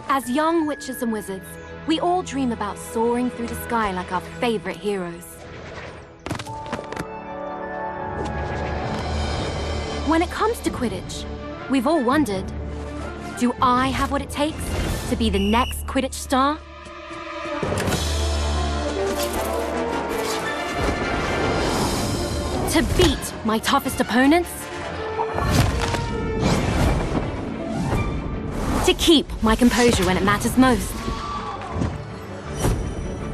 As young witches and wizards, we all dream about soaring through the sky like our favorite heroes. When it comes to Quidditch, we've all wondered, do I have what it takes to be the next Quidditch star? To beat my toughest opponents? To keep my composure when it matters most?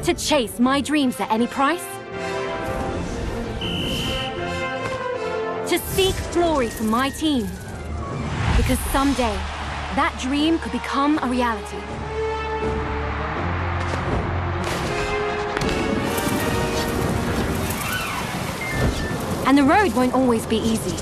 To chase my dreams at any price? To seek glory for my team? Because someday, that dream could become a reality. And the road won't always be easy.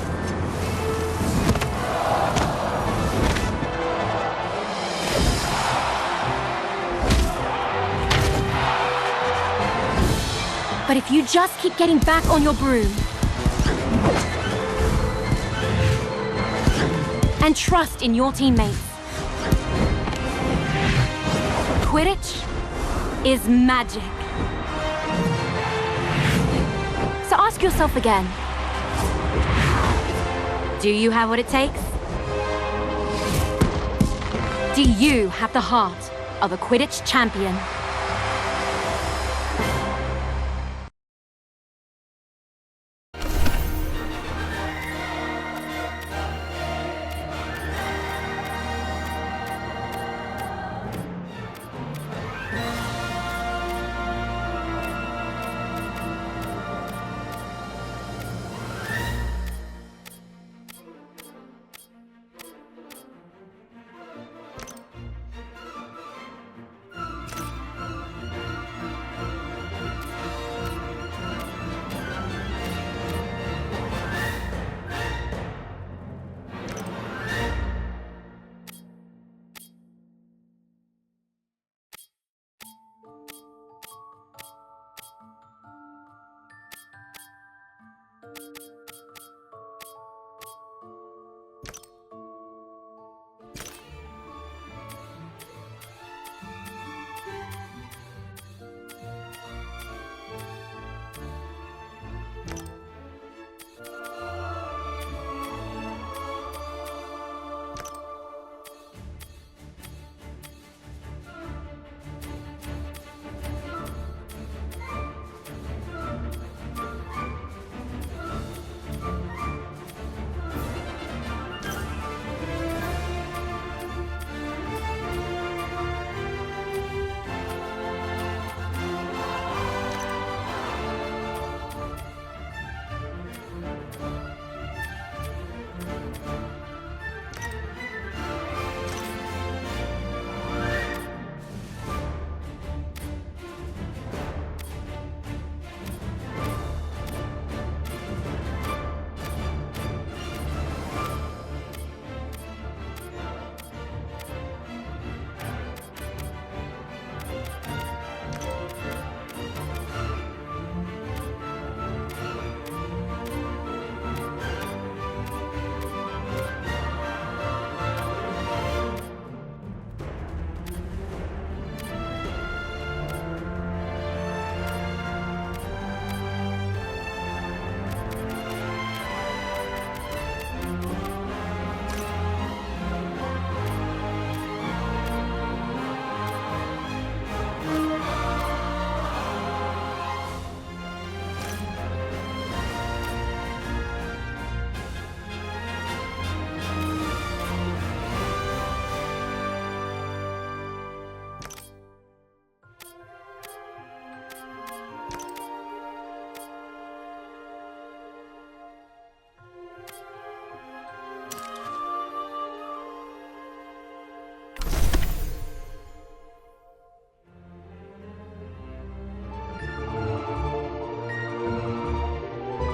But if you just keep getting back on your broom and trust in your teammates, Quidditch is magic. So ask yourself again, do you have what it takes? Do you have the heart of a Quidditch champion?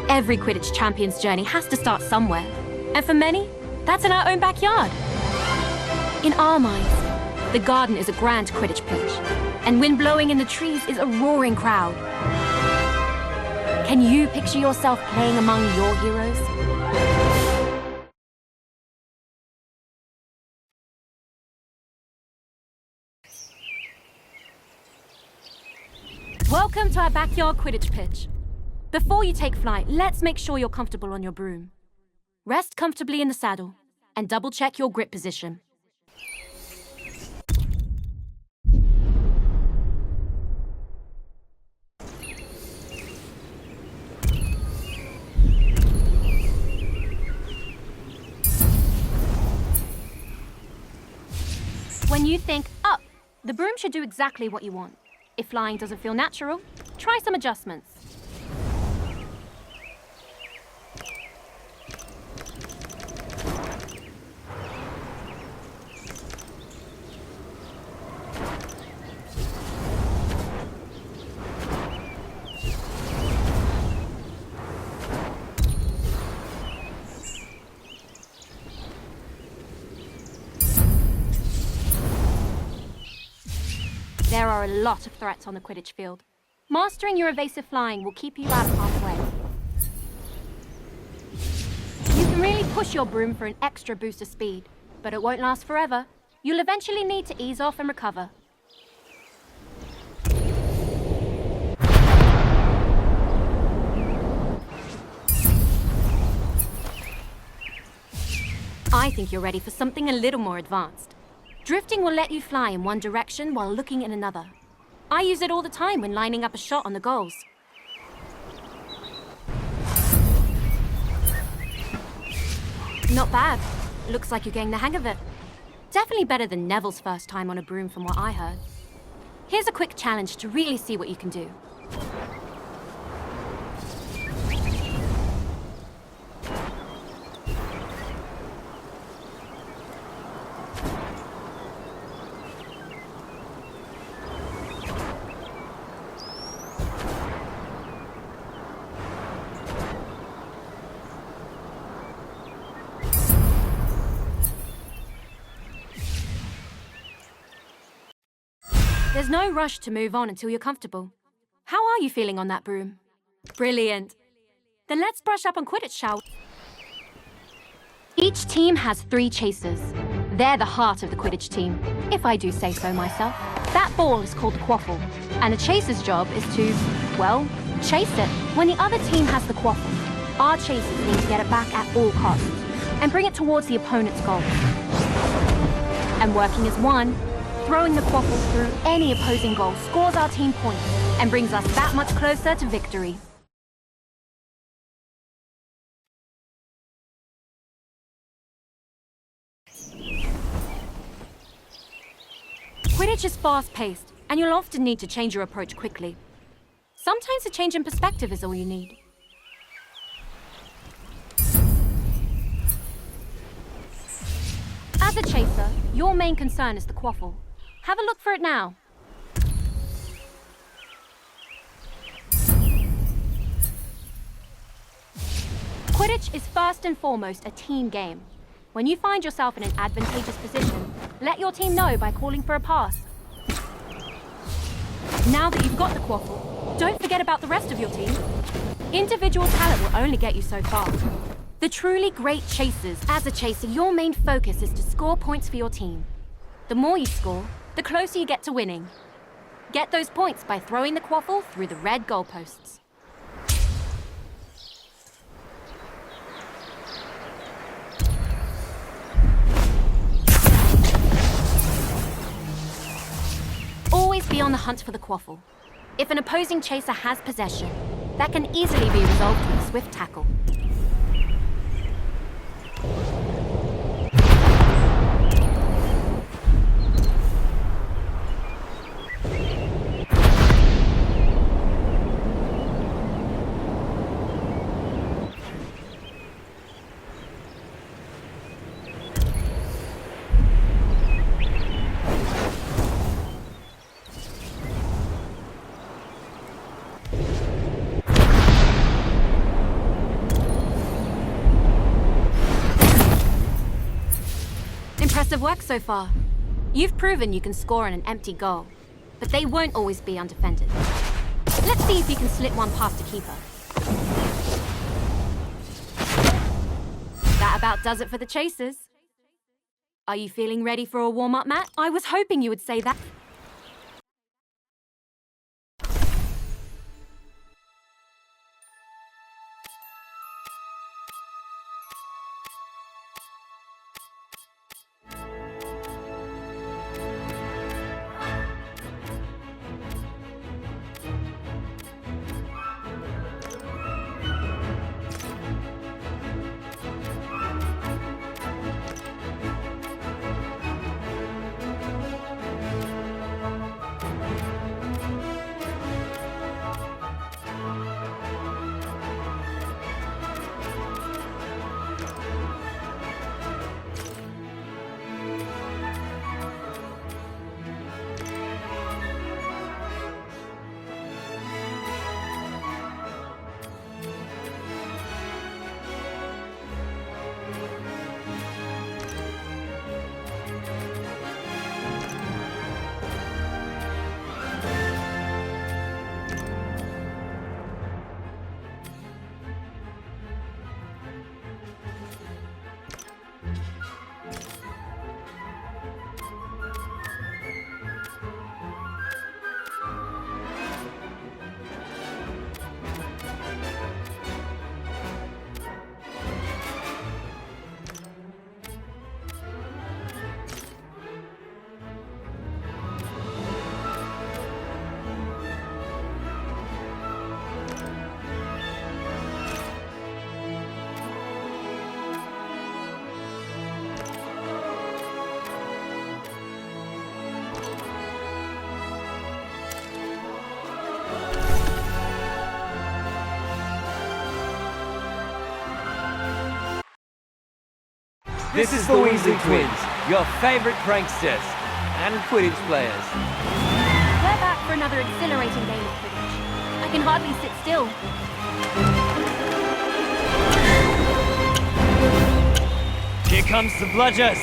Every Quidditch champion's journey has to start somewhere. And for many, that's in our own backyard. In our minds, the garden is a grand Quidditch pitch, and wind blowing in the trees is a roaring crowd. Can you picture yourself playing among your heroes? Welcome to our backyard Quidditch pitch. Before you take flight, let's make sure you're comfortable on your broom. Rest comfortably in the saddle and double-check your grip position. When you think up, the broom should do exactly what you want. If flying doesn't feel natural, try some adjustments. There are a lot of threats on the Quidditch field. Mastering your evasive flying will keep you out of harm's way. You can really push your broom for an extra boost of speed, but it won't last forever. You'll eventually need to ease off and recover. I think you're ready for something a little more advanced. Drifting will let you fly in one direction while looking in another. I use it all the time when lining up a shot on the goals. Not bad. Looks like you're getting the hang of it. Definitely better than Neville's first time on a broom from what I heard. Here's a quick challenge to really see what you can do. There's no rush to move on until you're comfortable. How are you feeling on that broom? Brilliant. Then let's brush up on Quidditch, shall we? Each team has 3 chasers. They're the heart of the Quidditch team, if I do say so myself. That ball is called the quaffle, and a chaser's job is to, well, chase it. When the other team has the quaffle, our chasers need to get it back at all costs and bring it towards the opponent's goal. And working as one, throwing the quaffle through any opposing goal scores our team points and brings us that much closer to victory. Quidditch is fast-paced, and you'll often need to change your approach quickly. Sometimes a change in perspective is all you need. As a chaser, your main concern is the quaffle. Have a look for it now. Quidditch is first and foremost a team game. When you find yourself in an advantageous position, let your team know by calling for a pass. Now that you've got the quaffle, don't forget about the rest of your team. Individual talent will only get you so far. The truly great chasers. As a chaser, your main focus is to score points for your team. The more you score, the closer you get to winning. Get those points by throwing the quaffle through the red goalposts. Always be on the hunt for the quaffle. If an opposing chaser has possession, that can easily be resolved with a swift tackle. Impressive work so far. You've proven you can score on an empty goal, but they won't always be undefended. Let's see if you can slip one past a keeper. That about does it for the chasers. Are you feeling ready for a warm-up, Matt? I was hoping you would say that. This is the Weasley Twins, your favorite pranksters and Quidditch players. We're back for another exhilarating game of Quidditch. I can hardly sit still. Here comes the bludgers.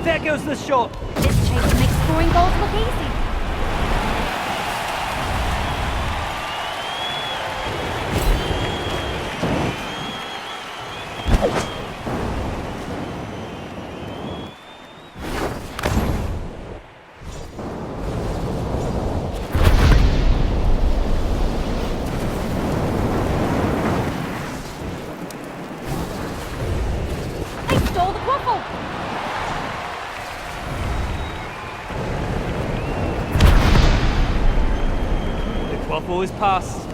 There goes the shot. This chase makes scoring goals look easy. They stole the quaffle. Quaffle is passed.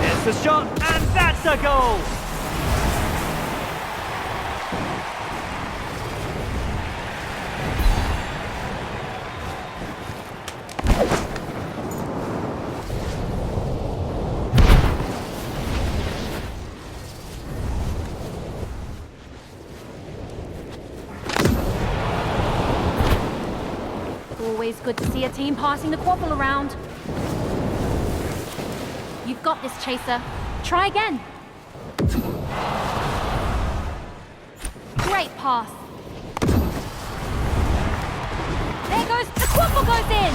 There's the shot, and that's a goal! Always good to see a team passing the quaffle around. You've got this, Chaser. Try again. Great pass. There goes, the quaffle goes in!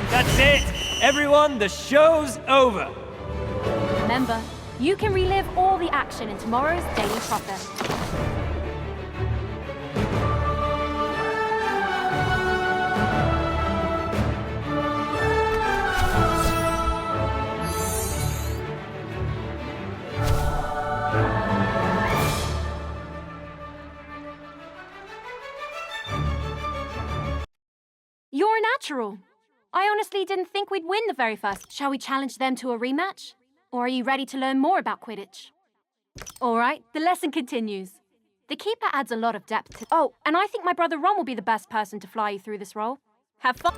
That's it! Everyone, the show's over! Remember, you can relive all the action in tomorrow's Daily Prophet. You're a natural. I honestly didn't think we'd win the very first. Shall we challenge them to a rematch? Or are you ready to learn more about Quidditch? All right, the lesson continues. The keeper adds a lot of depth to... Oh, and I think my brother Ron will be the best person to fly you through this role. Have fun.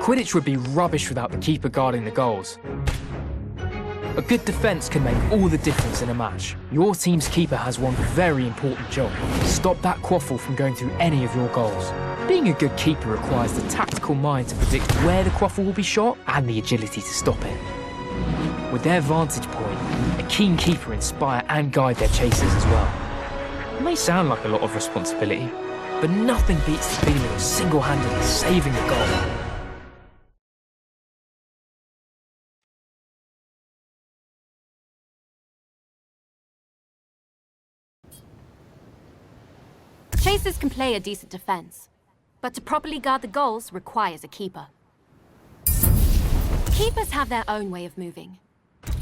Quidditch would be rubbish without the keeper guarding the goals. A good defence can make all the difference in a match. Your team's keeper has one very important job: stop that quaffle from going through any of your goals. Being a good keeper requires the tactical mind to predict where the quaffle will be shot and the agility to stop it. With their vantage point, a keen keeper inspire and guide their chasers as well. It may sound like a lot of responsibility, but nothing beats the feeling of single-handedly saving a goal. Chasers can play a decent defense, but to properly guard the goals requires a keeper. Keepers have their own way of moving,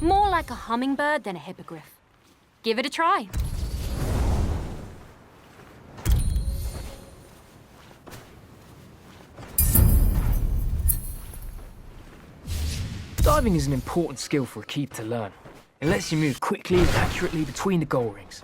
more like a hummingbird than a hippogriff. Give it a try. Diving is an important skill for a keeper to learn. It lets you move quickly and accurately between the goal rings.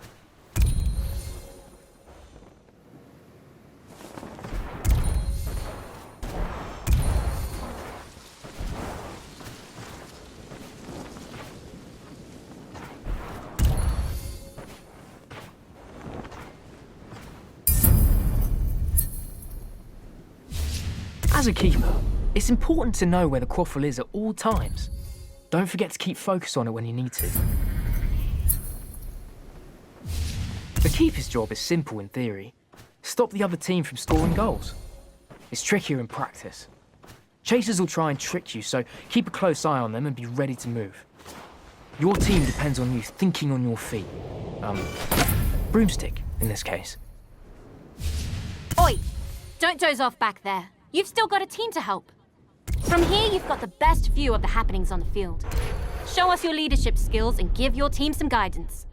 As a keeper, it's important to know where the quaffle is at all times. Don't forget to keep focus on it when you need to. The keeper's job is simple in theory. Stop the other team from scoring goals. It's trickier in practice. Chasers will try and trick you, so keep a close eye on them and be ready to move. Your team depends on you thinking on your feet. Broomstick, in this case. Oi! Don't doze off back there. You've still got a team to help. From here, you've got the best view of the happenings on the field. Show us your leadership skills and give your team some guidance.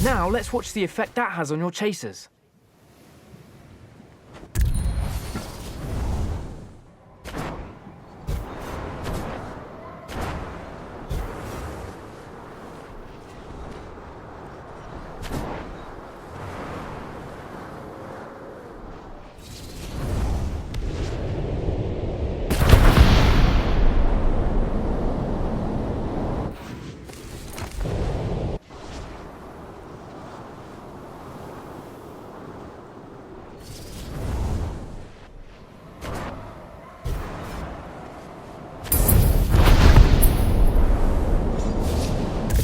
Now let's watch the effect that has on your chasers.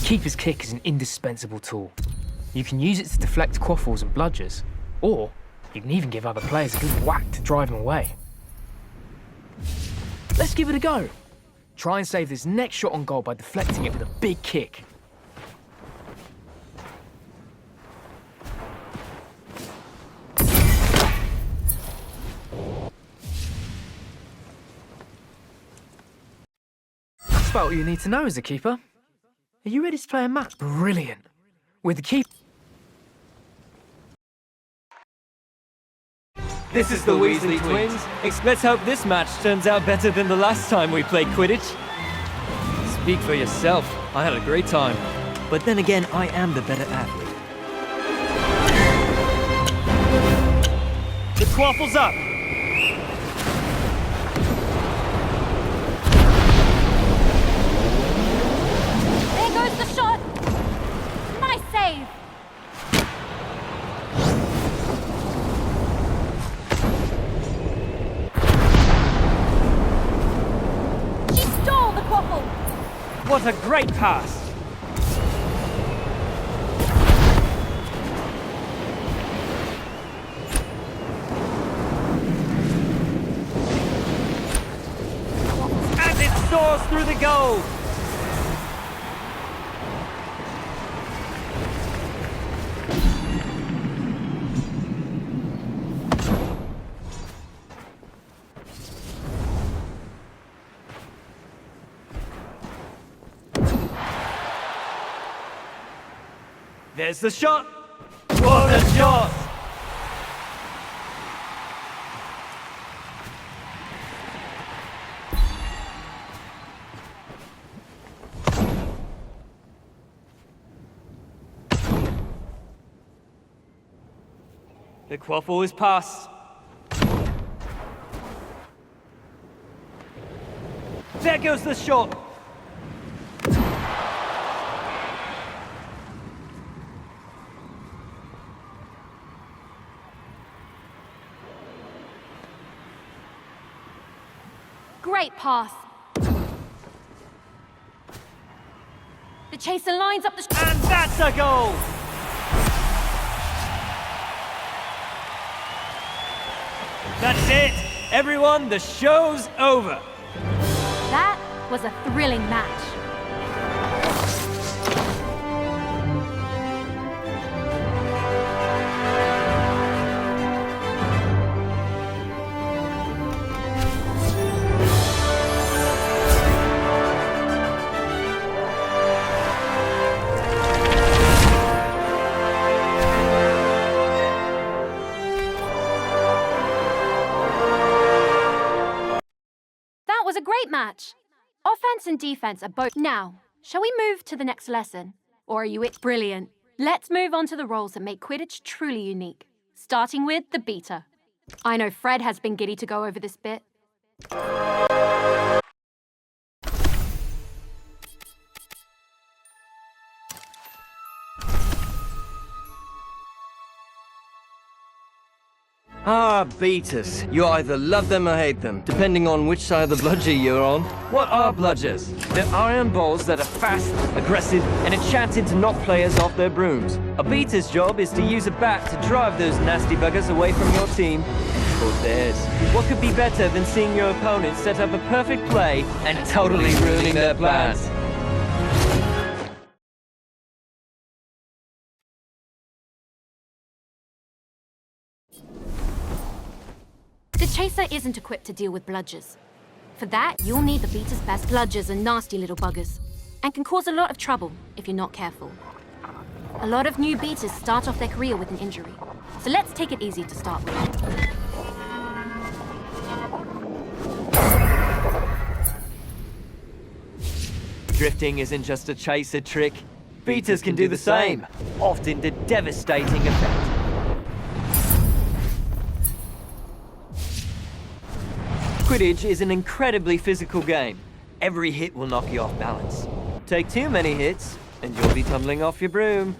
Keeper's kick is an indispensable tool. You can use it to deflect quaffles and bludgers, or you can even give other players a good whack to drive them away. Let's give it a go. Try and save this next shot on goal by deflecting it with a big kick. That's about all you need to know as a keeper. Are you ready to play a match? Brilliant. With the keeper. This is the Weasley twins. Let's hope this match turns out better than the last time we played Quidditch. Speak for yourself. I had a great time. But then again, I am the better athlete. The quaffle's up. The shot! Nice save! She stole the quaffle! What a great pass! And it soars through the goal! There's the shot! What a shot! The quaffle is passed. There goes the shot! Great pass. The chaser lines up the... And that's a goal! That's it! Everyone, the show's over! That was a thrilling match. Was a great match. Offense and defense are both... Now, shall we move to the next lesson? Or are you... Brilliant. Let's move on to the roles that make Quidditch truly unique. Starting with the beater. I know Fred has been giddy to go over this bit. Ah, beaters. You either love them or hate them, depending on which side of the bludger you're on. What are bludgers? They're iron balls that are fast, aggressive, and enchanted to knock players off their brooms. A beater's job is to use a bat to drive those nasty buggers away from your team and towards theirs. What could be better than seeing your opponent set up a perfect play and totally ruining their plans? The chaser isn't equipped to deal with bludgers. For that, you'll need the beater's best. Bludgers are nasty little buggers, and can cause a lot of trouble if you're not careful. A lot of new beaters start off their career with an injury, so let's take it easy to start with. Drifting isn't just a chaser trick. Beaters can do the same, often to devastating effect. Quidditch is an incredibly physical game. Every hit will knock you off balance. Take too many hits, and you'll be tumbling off your broom.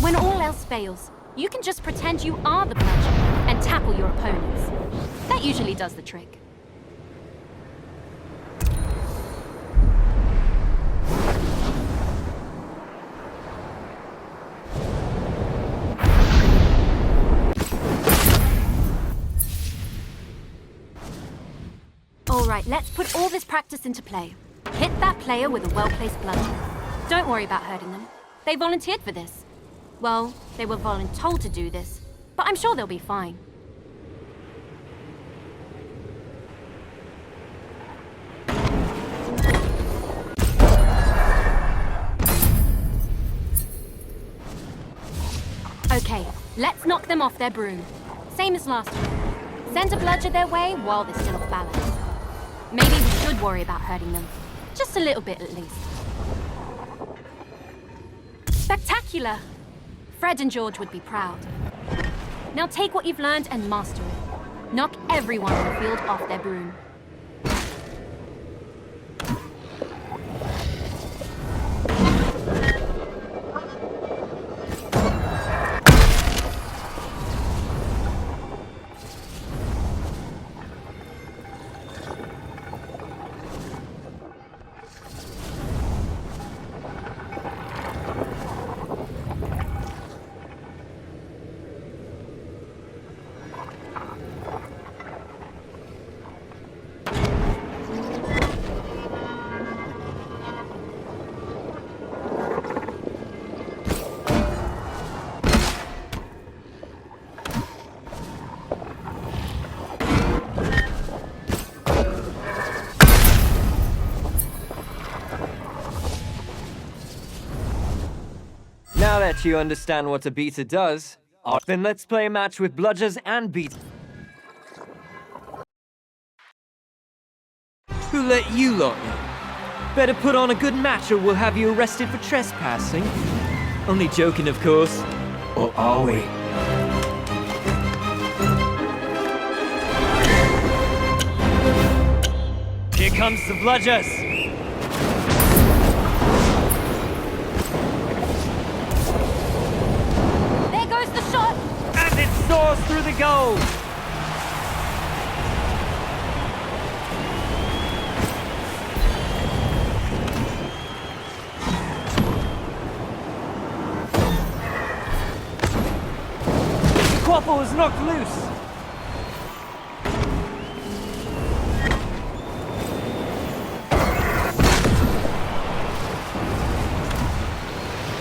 When all else fails, you can just pretend you are the bludger and tackle your opponents. That usually does the trick. All right, let's put all this practice into play. Hit that player with a well-placed bludger. Don't worry about hurting them. They volunteered for this. Well, they were voluntold to do this, but I'm sure they'll be fine. Okay, let's knock them off their broom. Same as last time. Send a bludger their way while they're still off balance. Maybe we should worry about hurting them. Just a little bit at least. Spectacular! Fred and George would be proud. Now take what you've learned and master it. Knock everyone on the field off their broom. Now that you understand what a beater does, then let's play a match with bludgers and beaters. Who let you lot in? Better put on a good match or we'll have you arrested for trespassing. Only joking, of course. Or are we? Here comes the bludgers! There goes the shot! And it soars through the goal! The quaffle is knocked loose!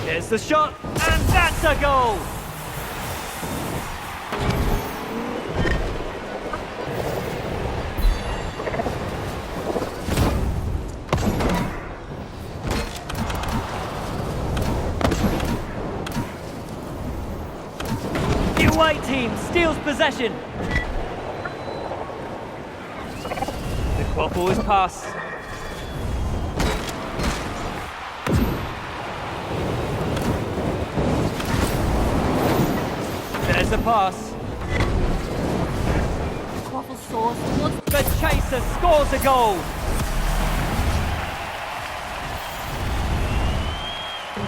There's the shot, and that's a goal! The away team steals possession. The quaffle is passed. There's the pass. Quaffle soars towards... The chaser scores a goal.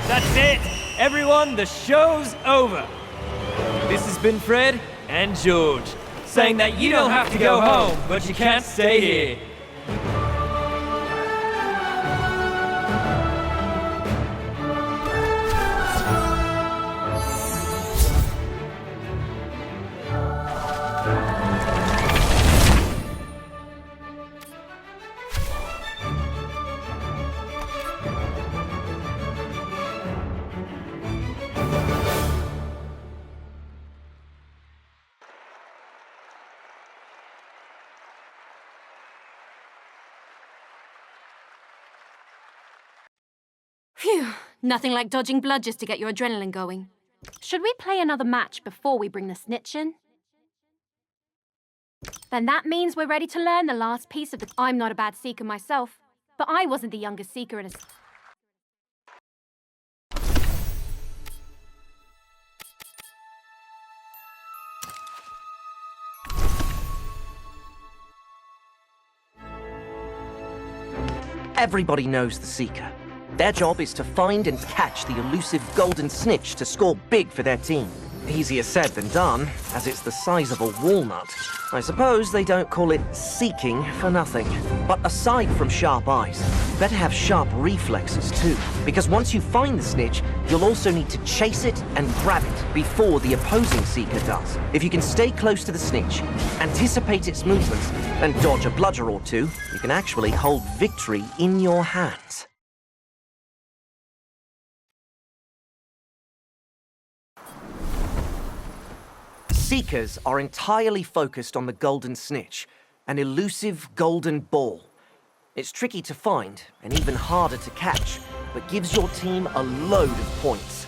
That's it. Everyone, the show's over. This has been Fred and George, saying that you don't have to go home, but you can't stay here. Phew, nothing like dodging bludgers to get your adrenaline going. Should we play another match before we bring the snitch in? Then that means we're ready to learn the last piece of the... I'm not a bad seeker myself, but I wasn't the youngest seeker in a... Everybody knows the Seeker. Their job is to find and catch the elusive golden snitch to score big for their team. Easier said than done, as it's the size of a walnut. I suppose they don't call it seeking for nothing. But aside from sharp eyes, you better have sharp reflexes too. Because once you find the snitch, you'll also need to chase it and grab it before the opposing Seeker does. If you can stay close to the snitch, anticipate its movements, and dodge a bludger or two, you can actually hold victory in your hands. Seekers are entirely focused on the golden snitch, an elusive golden ball. It's tricky to find and even harder to catch, but gives your team a load of points.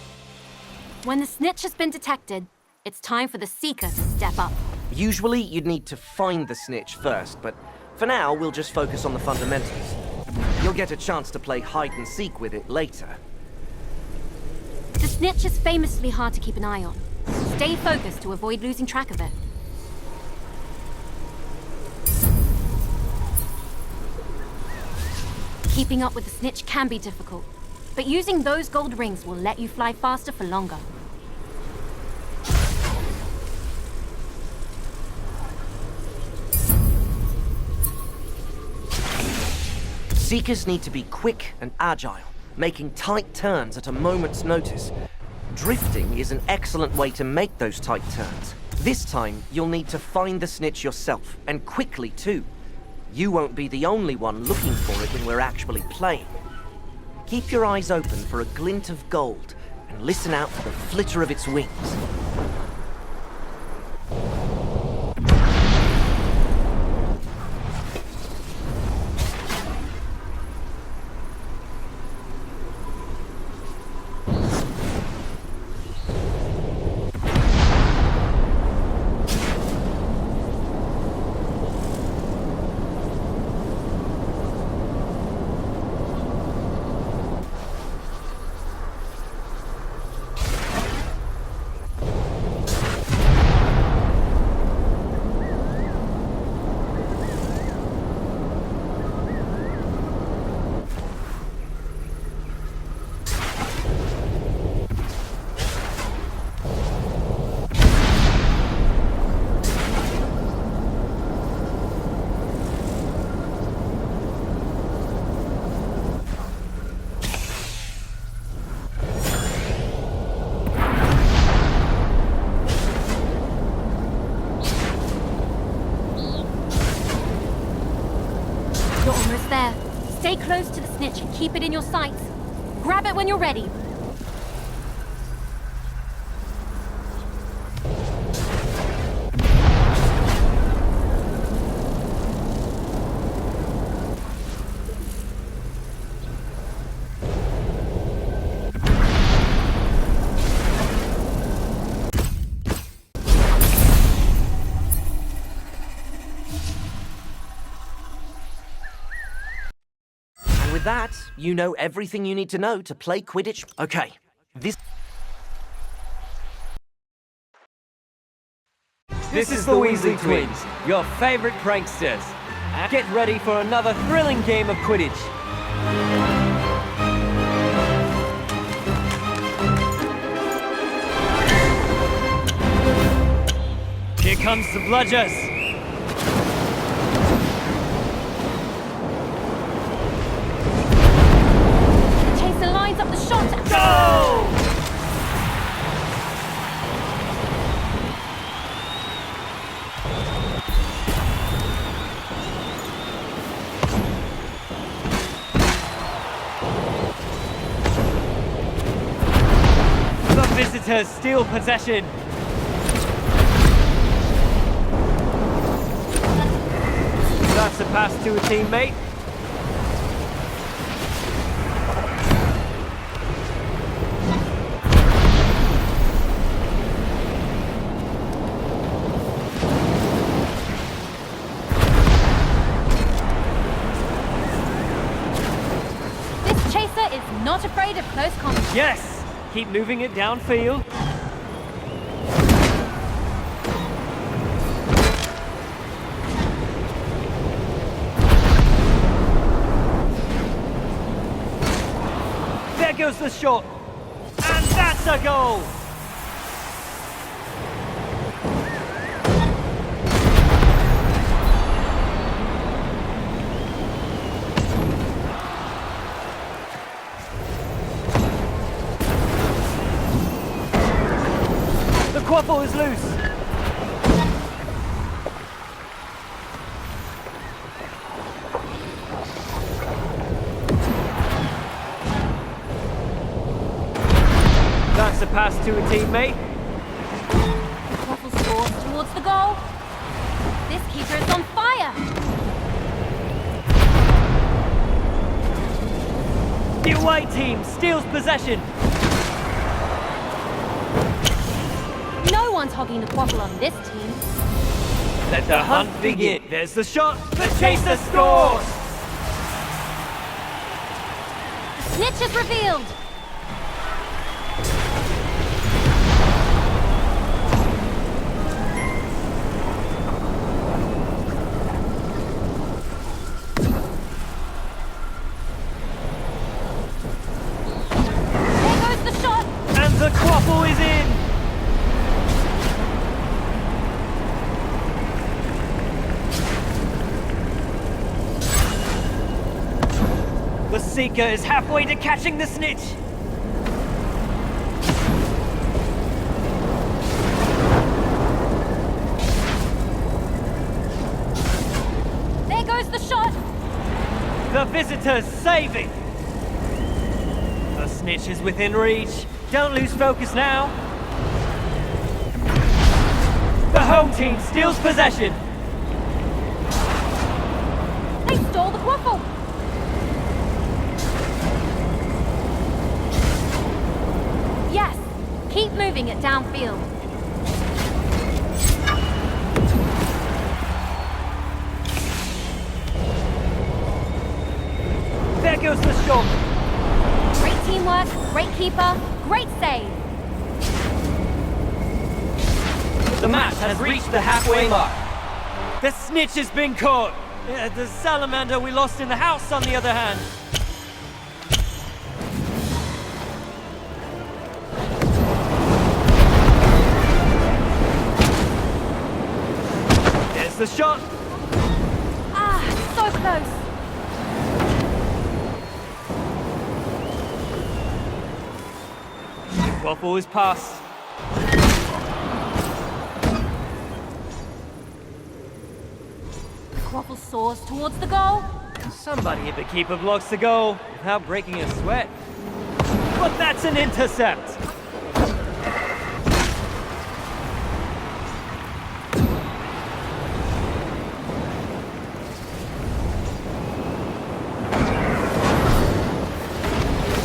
When the snitch has been detected, it's time for the Seeker to step up. Usually you'd need to find the snitch first, but for now we'll just focus on the fundamentals. You'll get a chance to play hide and seek with it later. The snitch is famously hard to keep an eye on. Stay focused to avoid losing track of it. Keeping up with the snitch can be difficult, but using those gold rings will let you fly faster for longer. Seekers need to be quick and agile, making tight turns at a moment's notice. Drifting is an excellent way to make those tight turns. This time, you'll need to find the snitch yourself, and quickly too. You won't be the only one looking for it when we're actually playing. Keep your eyes open for a glint of gold, and listen out for the flitter of its wings. You're almost there. Stay close to the snitch and keep it in your sights. Grab it when you're ready. With that, you know everything you need to know to play Quidditch. Okay, This is the Weasley Twins, your favorite pranksters. Get ready for another thrilling game of Quidditch. Here comes the bludgers. Chaser lines up the shot. Go! The visitors steal possession. That's a pass to a teammate. not afraid of close combat. Yes! Keep moving it downfield. There goes the shot. And that's a goal! The quaffle is loose. That's a pass to a teammate. The quaffle scores towards the goal. This keeper is on fire. The away team steals possession. No one's hogging the quaffle on this team. Let the hunt begin. There's the shot. The chaser scores. Snitch is revealed. There goes the shot. And the quaffle is in. The seeker is halfway to catching the snitch. There goes the shot. The visitors saving. The snitch is within reach. Don't lose focus now. The home team steals possession. They stole the quaffle. Yes, keep moving it downfield. There goes the shot. Great teamwork, great keeper, great save. The match has reached the halfway mark. The snitch has been caught. The salamander we lost in the house, on the other hand. There's the shot. Ah, so close. Quaffle is passed. The quaffle soars towards the goal. Somebody at the keeper blocks the goal without breaking a sweat. But that's an intercept.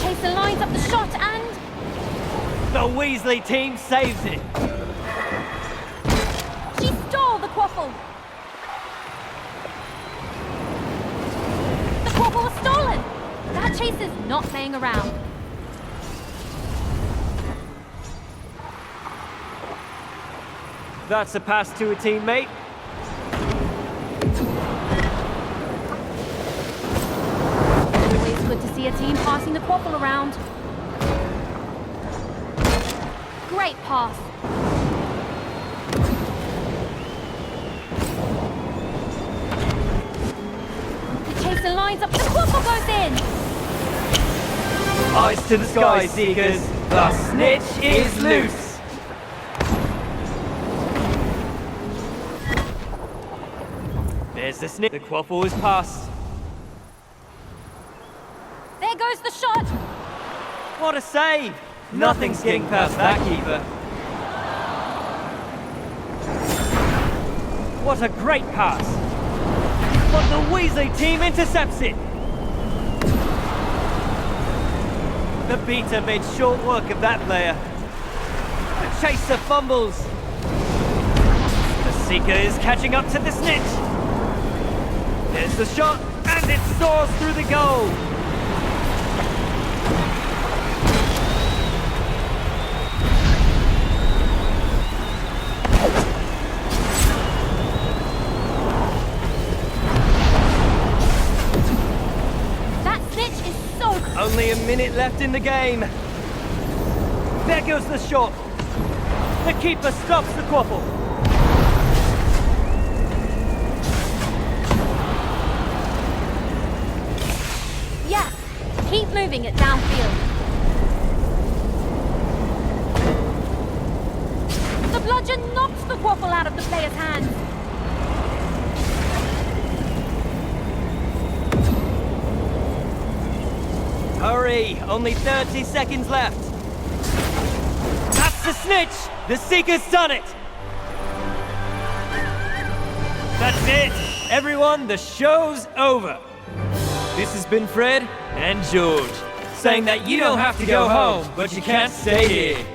Chaser lines up the shot and... The Weasley team saves it. she stole the quaffle. The quaffle was stolen. That chaser's not playing around. That's a pass to a teammate. Always good to see a team passing the quaffle around. Great pass. The chaser lines up. The quaffle goes in. Eyes to the sky, Seekers. The snitch is loose. There's the snitch. The quaffle is passed. There goes the shot. What a save! Nothing's getting past that keeper. What a great pass! But the Weasley team intercepts it! The beater made short work of that player. The chaser fumbles. The seeker is catching up to the snitch. There's the shot, and it soars through the goal. minute left in the game. There goes the shot. The keeper stops the quaffle. Yes, keep moving it downfield. The bludgeon knocks the quaffle out of the player's hand. Hurry, only 30 seconds left. That's the snitch! The Seeker's done it! That's it! Everyone, the show's over. This has been Fred and George, saying that you don't have to go home, but you can't stay here.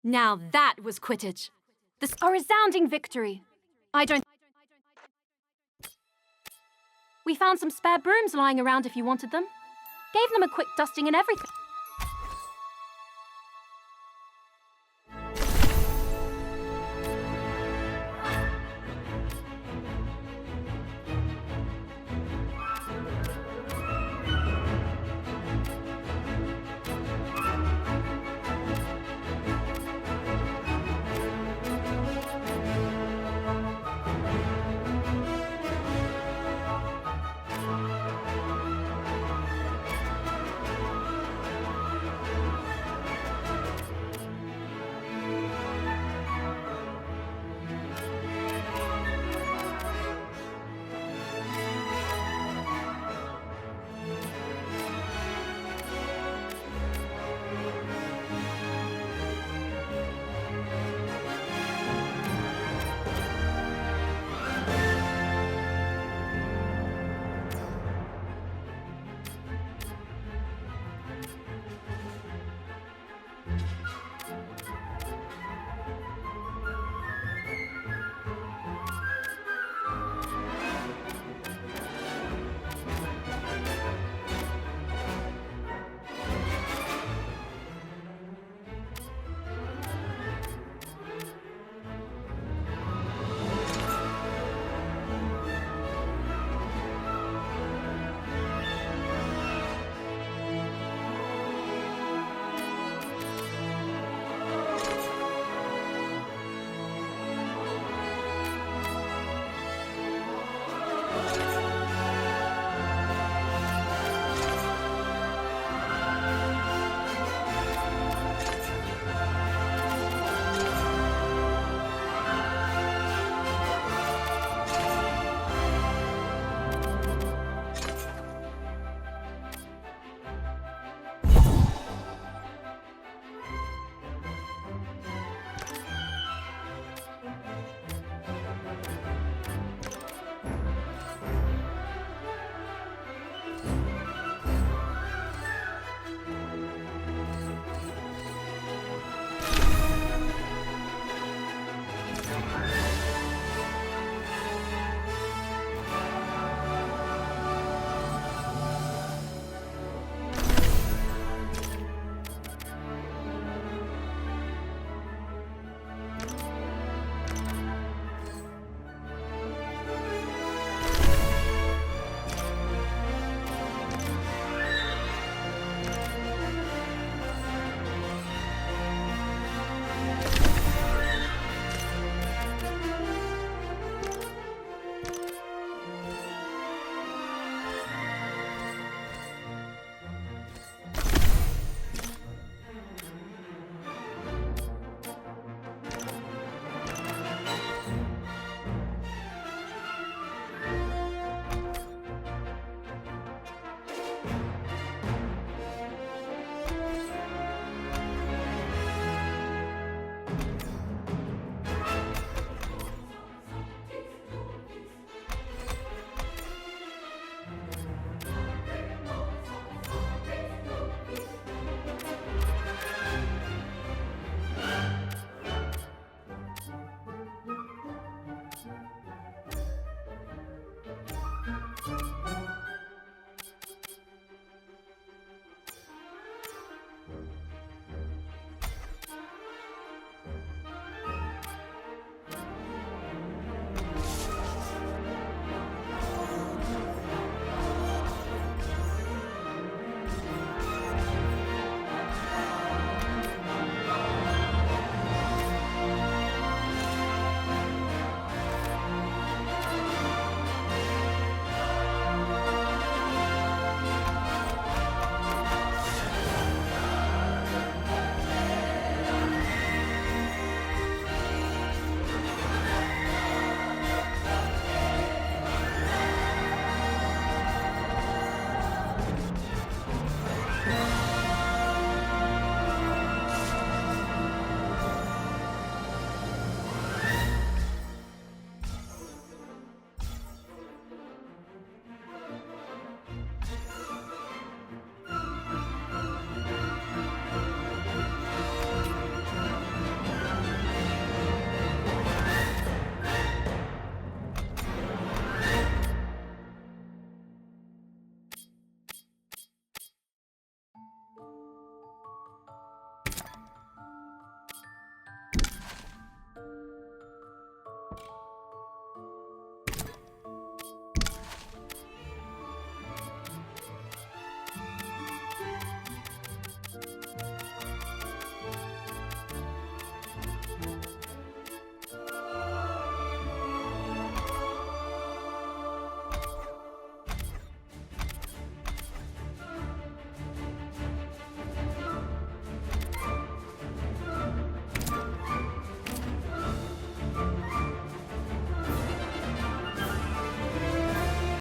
Now that was Quidditch. A resounding victory. We found some spare brooms lying around if you wanted them. Gave them a quick dusting and everything.